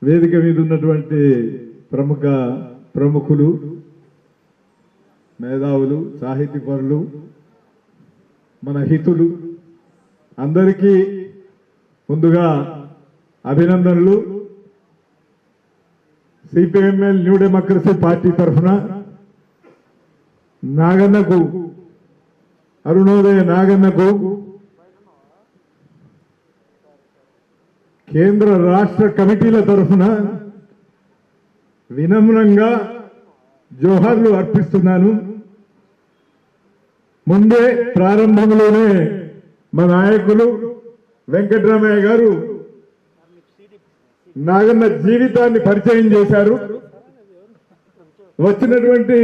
వేదిక మీద ఉన్నటువంటి ప్రముఖులు, మేధావులు, సాహితీపరులు, మన హితులు అందరికీ ముందుగా అభినందనలు. సిపిఎంఎల్ న్యూ డెమోక్రసీ పార్టీ తరఫున నాగన్నకు, అరుణోదయ నాగన్నకు కేంద్ర రాష్ట్ర కమిటీల తరఫున వినమ్రంగా జోహార్లు అర్పిస్తున్నాను. ముందే ప్రారంభంలోనే మా నాయకులు వెంకటరామయ్య గారు నాగన్న జీవితాన్ని పరిచయం చేశారు. వచ్చినటువంటి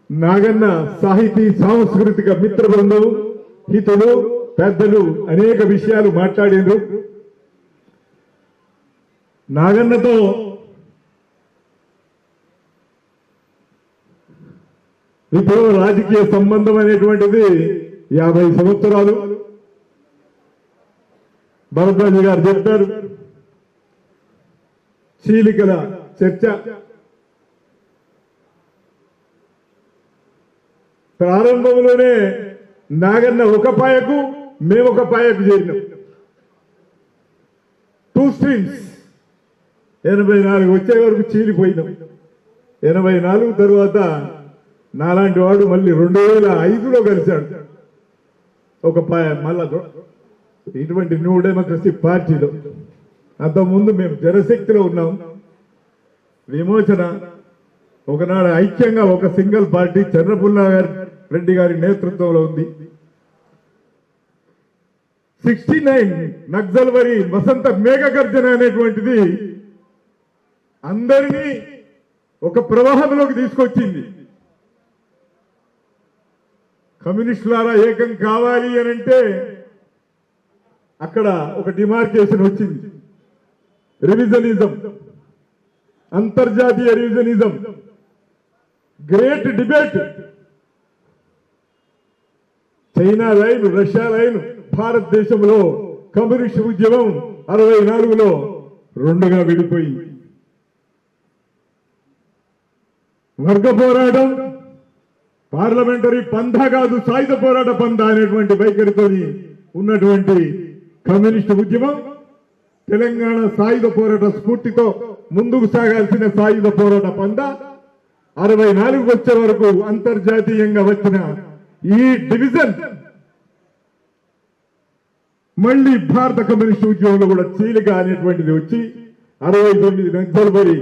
నాగన్న సాహితీ సాంస్కృతిక మిత్ర బృందం, హితులు, పెద్దలు అనేక విషయాలు మాట్లాడారు. నాగన్నతో ఇప్పుడు రాజకీయ సంబంధం అనేటువంటిది 50 సంవత్సరాలు. భరద్వాజ గారు చెప్పారు, చీలికల చర్చ. ప్రారంభంలోనే నాగన్న ఒక పాయకు, మేము ఒక పాయకు చేరినాం. 2 స్ట్రీమ్స్. 84 వచ్చే వరకు చీలిపోయినాం. 84 తర్వాత నాలాంటి వాడు మళ్ళీ 2005లో కలిశాడు ఒక పాయ. మళ్ళా ఇటువంటి న్యూ డెమోక్రసీ పార్టీలో. అంతకుముందు మేము జనశక్తిలో ఉన్నాం. విమోచన ఒకనాడు ఐక్యంగా ఒక సింగిల్ పార్టీ చంద్రపుల్లా రెడ్డి గారి నేతృత్వంలో ఉంది. 69 నక్సల్బరీ వసంత మేఘగర్జన అనేటువంటిది అందరినీ ఒక ప్రవాహంలోకి తీసుకొచ్చింది. కమ్యూనిస్టులారా ఏకం కావాలి అనంటే అక్కడ ఒక డిమార్కేషన్ వచ్చింది. రివిజనిజం, అంతర్జాతీయ revisionism, great debate. China line, Russia line, భారతదేశంలో కమ్యూనిస్ట్ ఉద్యమం 64లో 2గా విడిపోయింది. వర్గ పోరాటం పార్లమెంటరీ పంధా కాదు, సాయుధ పోరాట పంధా అనేటువంటి వైఖరితో ఉన్నటువంటి కమ్యూనిస్ట్ ఉద్యమం తెలంగాణ సాయుధ పోరాట స్ఫూర్తితో ముందుకు సాగాల్సిన సాయుధ పోరాట పంధా 64 వచ్చే వరకు అంతర్జాతీయంగా వచ్చిన ఈ డివిజన్ మళ్ళీ భారత కమ్యూనిస్ట్ ఉద్యమంలో కూడా చీలిక అనేటువంటిది వచ్చి 69 నక్సల్బరీ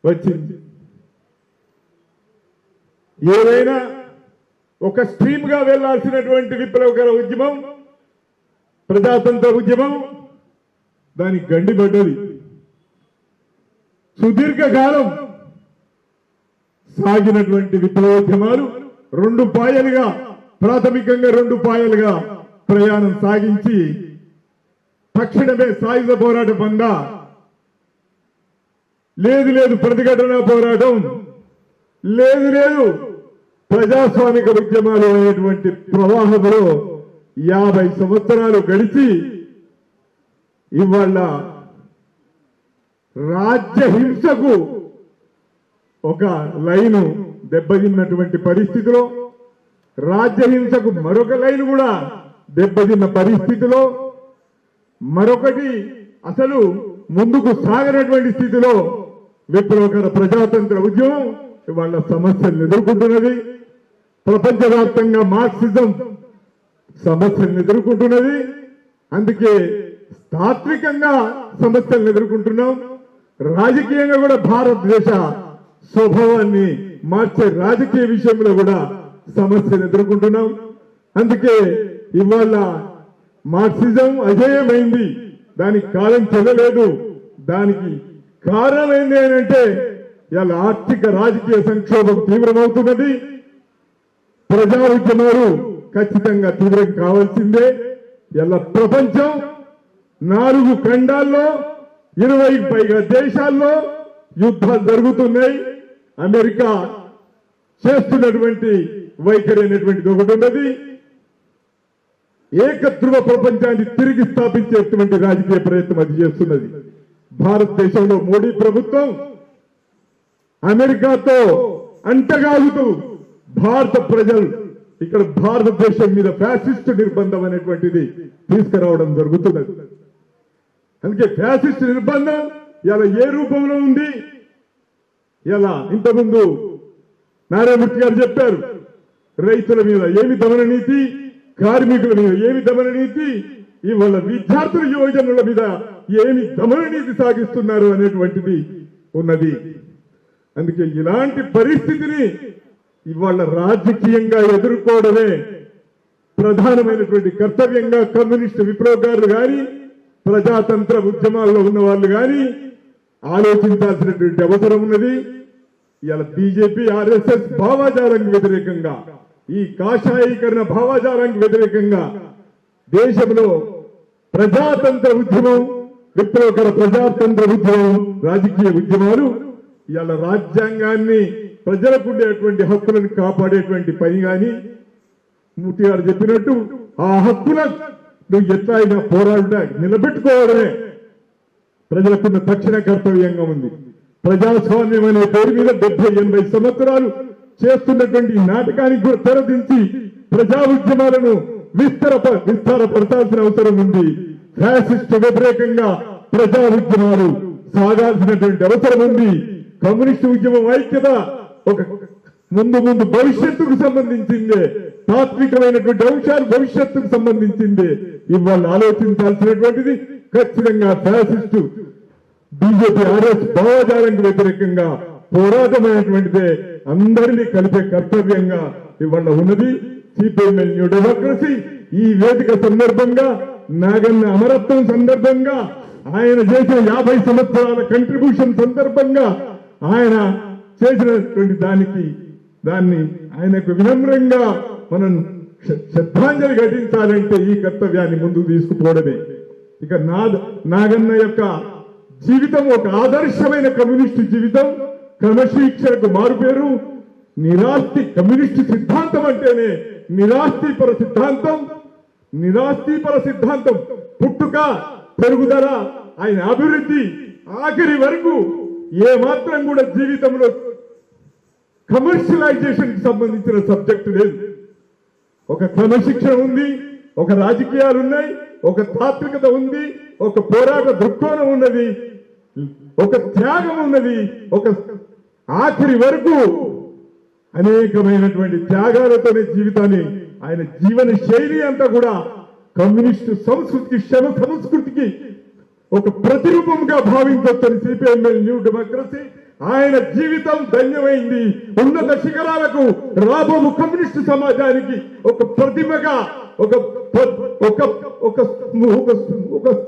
వచ్చింది. ఏదైనా ఒక స్ట్రీమ్ గా వెళ్లాల్సినటువంటి విప్లవకర ఉద్యమం, ప్రజాతంత్ర ఉద్యమం దానికి గండిపడ్డది. సుదీర్ఘకాలం సాగినటువంటి విప్లవోద్యమాలు 2 పాయలుగా, ప్రాథమికంగా 2 పాయలుగా ప్రయాణం సాగించి తక్షణమే సాయుధ పోరాట పందా, లేదు ప్రతిఘటన పోరాటం, లేదు ప్రజాస్వామిక ఉద్యమాలు అనేటువంటి ప్రవాహంలో 50 సంవత్సరాలు గడిచి ఇవాళ రాజ్య హింసకు ఒక లైను దెబ్బతిన్నటువంటి పరిస్థితిలో, రాజ్య హింసకు మరొక లైన్ కూడా దెబ్బతిన్న పరిస్థితిలో, మరొకటి అసలు ముందుకు సాగనటువంటి స్థితిలో విప్లవకర ప్రజాతంత్ర ఉద్యమం ఇవాళ సమస్యలను ఎదుర్కొంటున్నది. ప్రపంచవ్యాప్తంగా మార్క్సిజం సమస్యలను ఎదుర్కొంటున్నది. అందుకే తాత్వికంగా సమస్యలను ఎదుర్కొంటున్నాం. రాజకీయంగా కూడా భారతదేశ స్వభావాన్ని మార్చే రాజకీయ విషయంలో కూడా సమస్యలు ఎదుర్కొంటున్నాం. అందుకే ఇవాళ మార్క్సిజం అజేయమైంది, దానికి కాలం చెల్లలేదు. దానికి కారణం ఏంటి అంటే ఇలా ఆర్థిక రాజకీయ సంక్షోభం తీవ్రమవుతున్నది. ప్రజా ఉద్యమాలు ఖచ్చితంగా తీవ్రం కావాల్సిందే. ఇలా ప్రపంచం 4 ఖండాల్లో 20కి పైగా దేశాల్లో యుద్ధాలు జరుగుతున్నాయి. అమెరికా చేస్తున్నటువంటి వైఖరి అనేటువంటిది ఒకటి ఉన్నది. ఏకధ్రువ ప్రపంచాన్ని తిరిగి స్థాపించేటువంటి రాజకీయ ప్రయత్నం అది చేస్తున్నది. భారతదేశంలో మోడీ ప్రభుత్వం అమెరికాతో అంటగాగుతూ భారత ప్రజలు ఇక్కడ భారతదేశం మీద ఫ్యాసిస్ట్ నిర్బంధం అనేటువంటిది తీసుకురావడం జరుగుతున్నది. అందుకే ఫ్యాసిస్ట్ నిర్బంధం ఇలా ఏ రూపంలో ఉంది? ఇలా ఇంతకుముందు నారాయణమూర్తి గారు చెప్పారు, రైతుల మీద ఏమి దమన నీతి, కార్మికుల మీద ఏమి దమన నీతి, ఇవాళ విద్యార్థుల యువజనుల మీద ఏమి దమన నీతి సాగిస్తున్నారు అనేటువంటిది ఉన్నది. అందుకే ఇలాంటి పరిస్థితిని ఇవాళ రాజకీయంగా ఎదుర్కోవడమే ప్రధానమైనటువంటి కర్తవ్యంగా కమ్యూనిస్టు విప్లవకారులు కానీ ప్రజాతంత్ర ఉద్యమాల్లో ఉన్న వాళ్ళు కానీ ఆలోచించాల్సినటువంటి అవసరం ఉన్నది. ఇవాళ బీజేపీ ఆర్ఎస్ఎస్ భావాజాలానికి వ్యతిరేకంగా, ఈ కాషాయీకరణ భావాజాలానికి వ్యతిరేకంగా దేశంలో ప్రజాతంత్ర ఉద్యమం, విప్లవకర ప్రజాతంత్ర ఉద్యమం, రాజకీయ ఉద్యమాలు ఇవాళ రాజ్యాంగాన్ని ప్రజలకు ఉండేటువంటి హక్కులను కాపాడేటువంటి పని కానీ మూర్తి గారు చెప్పినట్టు ఆ హక్కులను నువ్వు ఎట్లా అయినా పోరాడుతా నిలబెట్టుకోవడమే ప్రజలకున్న తక్షణ కర్తవ్యంగా ఉంది. ప్రజాస్వామ్యం అనే పేరు మీద 70-80 సంవత్సరాలు చేస్తున్నటువంటి నాటకానికి కూడా తెరదించి ప్రజా ఉద్యమాలను విస్తారపరచాల్సిన అవసరం ఉంది. ఫ్యాసిస్ట్ వ్యతిరేకంగా ప్రజా ఉద్యమాలు సాగాల్సినటువంటి అవసరం ఉంది. కమ్యూనిస్టు ఉద్యమం ఐక్యత ఒక ముందు భవిష్యత్తుకు సంబంధించిందే, తాత్వికమైనటువంటి అంశాలు భవిష్యత్తుకు సంబంధించిందే. ఇవాళ ఆలోచించాల్సినటువంటిది ఖచ్చితంగా ఫ్యాసిస్టు బీజేపీ ఆర్ఎస్ భావజాలానికి వ్యతిరేకంగా పోరాటమైనటువంటిదే అందరినీ కలిపే కర్తవ్యంగా ఇవాళ ఉన్నది. సిపిఎంఎల్ న్యూ డెమోక్రసీ ఈ వేదిక సందర్భంగా, నాగన్న అమరత్వం సందర్భంగా, ఆయన చేసిన 50 సంవత్సరాల కంట్రిబ్యూషన్ సందర్భంగా, ఆయన చేసినటువంటి దాన్ని ఆయనకు వినమ్రంగా మనం శ్రద్ధాంజలి ఘటించాలంటే ఈ కర్తవ్యాన్ని ముందుకు తీసుకుపోవడమే. ఇక నాగన్న యొక్క జీవితం ఒక ఆదర్శమైన కమ్యూనిస్టు జీవితం, క్రమశిక్షణకు మారుపేరు. నిరాస్తి కమ్యూనిస్టు సిద్ధాంతం అంటేనే నిరాస్తిపర సిద్ధాంతం పుట్టుక, పెరుగుదల, ఆయన అభివృద్ధి ఆఖరి వరకు ఏ మాత్రం కూడా జీవితంలో కమర్షియలైజేషన్ కి సంబంధించిన సబ్జెక్టు లేదు. ఒక క్రమశిక్షణ ఉంది, ఒక రాజకీయాలు ఉన్నాయి, ఒక తాత్వికత ఉంది, ఒక పోరాట దృక్కోణం ఉన్నది, ఒక త్యాగం ఉన్నది. ఒక ఆఖరి వరకు అనేకమైనటువంటి త్యాగాలతోనే జీవితాన్ని, ఆయన జీవన శైలి అంతా కూడా కమ్యూనిస్టు సంస్కృతికి, శ్రమ సంస్కృతికి ఒక ప్రతిరూపంగా భావించొచ్చని సిపిఎంఎల్ న్యూ డెమోక్రసీ ఆయన జీవితం ధన్యమైంది. ఉన్నత శిఖరాలకు రాబోవు కమ్యూనిస్టు సమాజానికి ఒక ప్రతిభగా, ఒక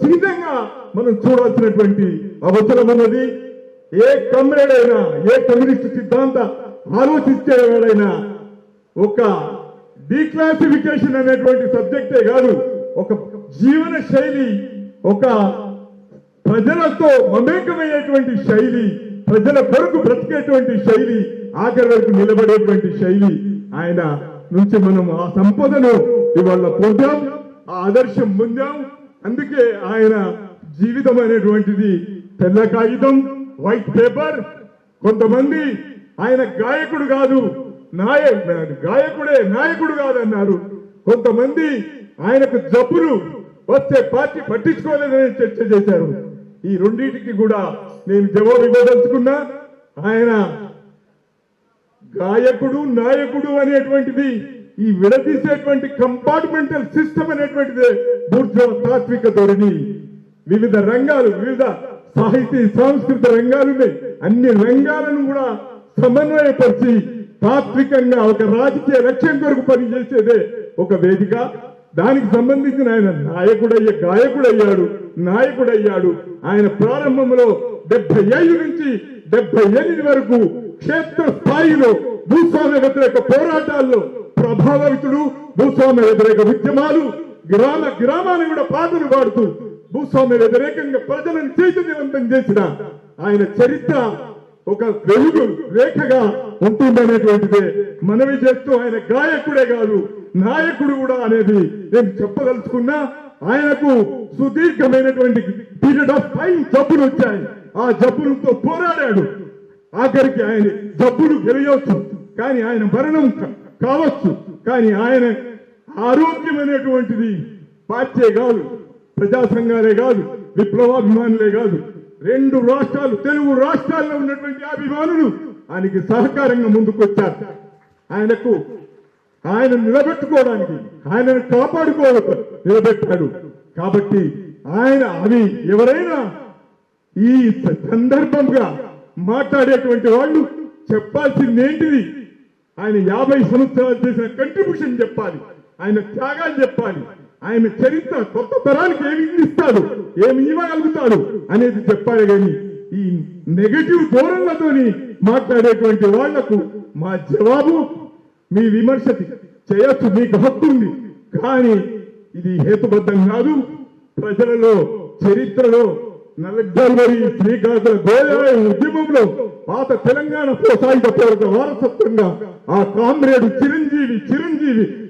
చిహ్నంగా మనం చూడాల్సినటువంటి అవసరం ఉన్నది. ఏ కమ్రేడ్ అయినా, ఏ కమ్యూనిస్టు సిద్ధాంత ఆలోచించేవాడైనా ఒక డీక్లాసిఫికేషన్ అనేటువంటి సబ్జెక్టే కాదు, ఒక జీవన శైలి, ఒక ప్రజలతో మమేకమయ్యేటువంటి శైలి, ప్రజల కొరకు బ్రతికేటువంటి శైలి, ఆఖరి వరకు నిలబడేటువంటి శైలి ఆయన నుంచి మనం ఆ సంపదను ఇవాళ పొందాం, ఆ ఆదర్శం పొందాం. అందుకే ఆయన జీవితం అనేటువంటిది తెల్ల కాగితం, వైట్ పేపర్. కొంతమంది ఆయన గాయకుడు కాదు, నాయకుడు కాదన్నారు. కొంతమంది ఆయనకు జబ్బులు వస్తే పార్టీ పట్టించుకోలేదని చర్చ చేశారు. ఈ రెండింటికి కూడా నేను జవాబు ఇవ్వదలుచుకున్నా. ఆయన గాయకుడు, నాయకుడు అనేటువంటిది ఈ విడదీసేటువంటి కంపార్ట్మెంటల్ సిస్టమ్ అనేటువంటిదే బూర్జువా తాత్విక ధోరణి. వివిధ రంగాలు, వివిధ సాహితీ సాంస్కృతిక రంగాలున్నాయి. అన్ని రంగాలను కూడా సమన్వయపరిచి తాత్వికంగా ఒక రాజకీయ లక్ష్యం కొరకు పనిచేసేదే ఒక వేదిక. దానికి సంబంధించిన ఆయన నాయకుడయ్యాడు. ఆయన ప్రారంభంలో 75 నుంచి 78 వరకు క్షేత్ర స్థాయిలో భూస్వామ్య వ్యతిరేక పోరాటాల్లో ప్రభావితుడు. భూస్వామ్య వ్యతిరేక ఉద్యమాలు, గ్రామాన్ని కూడా పాటలు పాడుతూ భూస్వామ్య వ్యతిరేకంగా ప్రజలను చైతన్యవంతం చేసిన ఆయన చరిత్ర ఒక వెలుగు రేఖగా ఉంటుందనేటువంటిదే మనవి చేస్తూ, ఆయన గాయకుడే కాదు, నాయకుడు కూడా అనేది నేను చెప్పదలుచుకున్నా. ఆయనకు సుదీర్ఘమైనటువంటి పీరియడ్ ఆఫ్ టైం జబ్బులు వచ్చాయి. ఆ జబ్బులతో పోరాడాడు. ఆఖరికి ఆయన జబ్బులు గెలవచ్చు, కానీ ఆయన మరణం కావచ్చు. కానీ ఆయన ఆరోగ్యం అనేటువంటిది పార్టీ కాదు, ప్రజా సంఘాలే కాదు, విప్లవాభిమానులే కాదు, 2 రాష్ట్రాలు, తెలుగు రాష్ట్రాల్లో ఉన్నటువంటి అభిమానులు ఆయనకి సహకారంగా ముందుకొచ్చారు. ఆయన నిలబెట్టుకోవడానికి, ఆయనను కాపాడుకోవడానికి నిలబెట్టాడు. కాబట్టి అవి ఎవరైనా ఈ సందర్భంగా మాట్లాడేటువంటి వాళ్ళు చెప్పాల్సింది ఏంటిది? ఆయన 50 సంవత్సరాలు చేసిన కంట్రిబ్యూషన్ చెప్పాలి, ఆయన త్యాగాలు చెప్పాలి, ఆయన చరిత్ర కొత్త తరానికి ఏమి ఇస్తాడు, ఏమి ఇవ్వగలుగుతాడు అనేది చెప్పాలి. కానీ ఈ నెగటివ్ ధోరణులతోని మాట్లాడేటువంటి వాళ్లకు మా జవాబు, మీ విమర్శ చేయొచ్చు, మీకు హక్కు ఉంది, కానీ ఇది హేతుబద్ధం కాదు. ప్రజలలో చరిత్రలో నల్లగల్వరి శ్రీకాకుళ గోదావరి ఉద్యమంలో పాత తెలంగాణ సాయుధ పోరాట వారసత్వంగా ఆ కామ్రేడు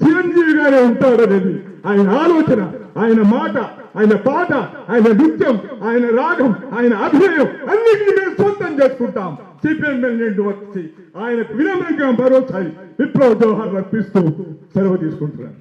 చిరంజీవిగానే ఉంటాడనేది ఆయన ఆలోచన, ఆయన మాట, ఆయన పాట, ఆయన నృత్యం, ఆయన రాగం, ఆయన అభినయం అన్నింటినీ మేము సొంతం చేసుకుంటాం. సిపిఎం వచ్చి ఆయనకు వినమ్రంగా మరోసారి విప్లవ జోహార్లు అర్పిస్తూ సెలవు తీసుకుంటున్నాను.